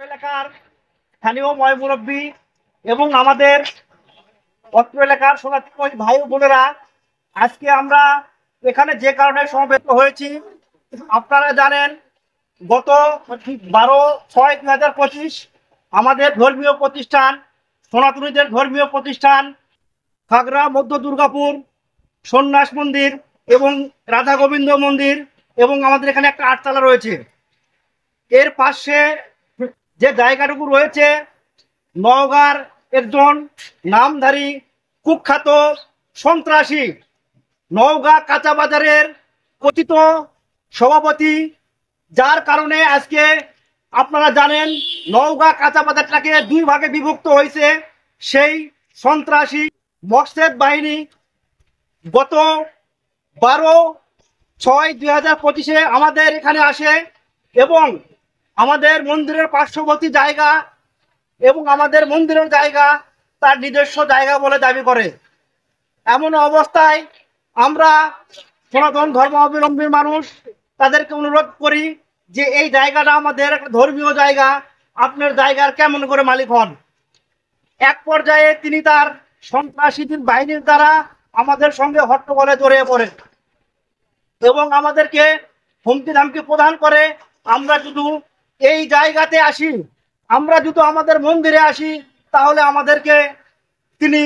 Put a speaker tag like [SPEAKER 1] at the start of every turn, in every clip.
[SPEAKER 1] এলাকার স্থানীয় ময় মুরব্বী এবং আমাদের অত্র এলাকার সোনালী ভাই বোনেরা, আজকে আমরা এখানে যে কারণে সমবেত হয়েছি আপনারা জানেন, গত 12/6/2025 আমাদের ধর্মীয় প্রতিষ্ঠান সনাতনীদের ধর্মীয় প্রতিষ্ঠান খাগড়া মধ্য দুর্গাপুর সন্ন্যাস মন্দির এবং রাধা গোবিন্দ মন্দির এবং আমাদের এখানে একটা আটচালা রয়েছে। এর পাশে যে জায়গাটুকু রয়েছে নওগাঁর একজন নামধারী কুখ্যাত সন্ত্রাসী নওগাঁ কাঁচা বাজারের কথিত সভাপতি, যার কারণে আজকে আপনারা জানেন নওগাঁ কাঁচা বাজারটাকে দুই ভাগে বিভক্ত হয়েছে। সেই সন্ত্রাসী মকসেদ বাহিনী গত 12/6/2025 আমাদের এখানে আসে এবং আমাদের মন্দিরের পার্শ্ববর্তী জায়গা এবং আমাদের মন্দিরের জায়গা তার নিজস্ব জায়গা বলে দাবি করে। এমন অবস্থায় আমরা সনাতন ধর্মাবলম্বী মানুষ তাদেরকে অনুরোধ করি যে এই জায়গাটা আমাদের একটা ধর্মীয় জায়গা, আপনার জায়গার কেমন করে মালিক হন। এক পর্যায়ে তিনি তার সন্ত্রাসীদের বাহিনীর দ্বারা আমাদের সঙ্গে হট্টগোলে জড়িয়ে পড়ে এবং আমাদেরকে হুমকি ধামকি প্রদান করে। আমরা যদি এই জায়গাতে আসি, আমরা যদি আমাদের মন্দিরে আসি, তাহলে আমাদেরকে তিনি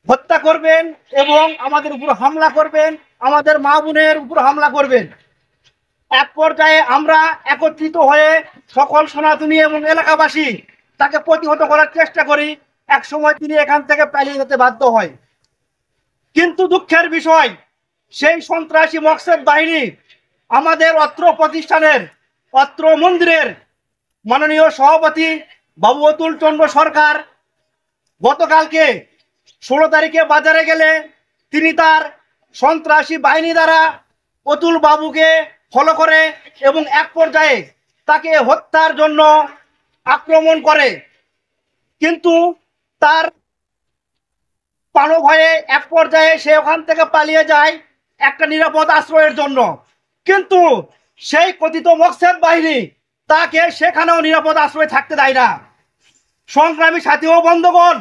[SPEAKER 1] হত্যা করবেন এবং আমাদের উপর হামলা করবেন, আমাদের মা বোনের উপর হামলা করবেন। এক পর্যায়ে আমরা একত্রিত হয়ে সকল সনাতনী এবং এলাকাবাসী তাকে প্রতিহত করার চেষ্টা করি। এক সময় তিনি এখান থেকে পালিয়ে যেতে বাধ্য হয়। কিন্তু দুঃখের বিষয়, সেই সন্ত্রাসী মকসেদ বাহিনী আমাদের অত্র প্রতিষ্ঠানের অত্র মন্দিরের মাননীয় সভাপতি বাবু অতুল চন্দ্র সরকার গতকালকে 16 তারিখে বাজারে গেলে তিনি তার সন্ত্রাসী বাহিনী দ্বারা অতুল বাবুকে ফলো করে এবং এক পর্যায়ে তাকে হত্যার জন্য আক্রমণ করে। কিন্তু তার প্রাণভয়ে এক পর্যায়ে সে ওখান থেকে পালিয়ে যায় একটা নিরাপদ আশ্রয়ের জন্য। কিন্তু সেই কথিত মকসেদ বাহিনী তাকে সেখানেও নিরাপদ আশ্রয় থাকতে দেয় না। সংগ্রামী সাথী ও বন্ধুগণ,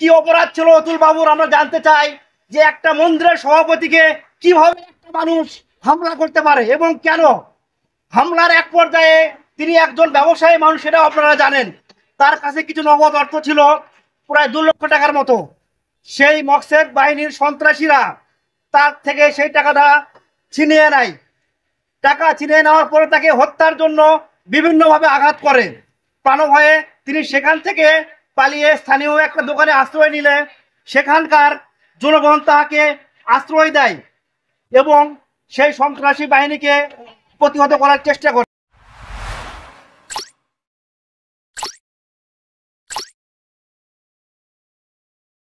[SPEAKER 1] কি অপরাধ ছিল অতুল বাবুর আমরা জানতে চাই যে একটা মন্দিরের সভাপতিকে কিভাবে একটা মানুষ হামলা করতে পারে এবং কেন হামলার এক পর্যায়ে তিনি একজন ব্যবসায়ী মানুষ, সেটা আপনারা জানেন। তার কাছে কিছু নগদ অর্থ ছিল প্রায় 2 লক্ষ টাকার মতো। সেই মকসেদ বাহিনীর সন্ত্রাসীরা তার থেকে সেই টাকাটা ছিনিয়ে নেয়। টাকা ছিনিয়ে নেওয়ার পরে তাকে হত্যার জন্য বিভিন্নভাবে আঘাত করে। প্রাণভয়ে তিনি সেখান থেকে পালিয়ে স্থানীয় একটা দোকানে আশ্রয় নিলে সেখানকার জনগণ তাকে আশ্রয় দেয় এবং সেই সন্ত্রাসী বাহিনীকে প্রতিহত করার চেষ্টা করে।